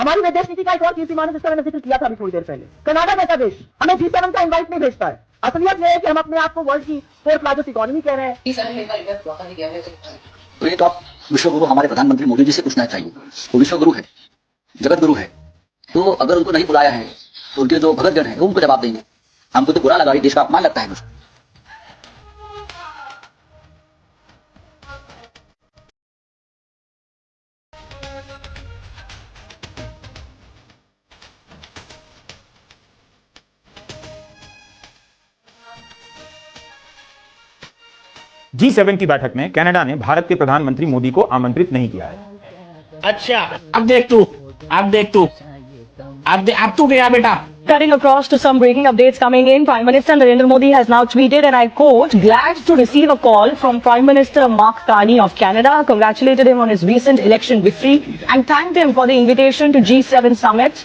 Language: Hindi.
हमारी विदेश नीति का एक और कीर्तिमान है जिसका मैंने जिक्र किया था अभी थोड़ी देर पहले। कनाडा जैसा देश हमें G7 का इनवाइट नहीं भेजता है। असलियत ये है कि हम अपने आप को वर्ल्ड की 4th लार्जेस्ट इकोनॉमी कह रहे हैं। तो ये तो आप विश्व गुरु हमारे प्रधानमंत्री मोदी जी से पूछना चाहिए। वो विश्व गुरु है, जगत गुरु है, तो अगर उनको नहीं बुलाया है तो उनके जो भगतजन है वो उनको जवाब देंगे। हमको तो बुरा लगा, ये देश का अपमान लगता है मुझे। G7 की बैठक में कनाडा ने भारत के प्रधानमंत्री मोदी को आमंत्रित नहीं किया है। अच्छा, अब देख तू गया बेटा। Cutting across to some breaking updates coming in, Prime Minister Narendra Modi has now tweeted, and I quote, "Glad to receive a call from Prime Minister Mark Carney of Canada, congratulated him on his recent election victory, and thanked him for the invitation to G7 summit."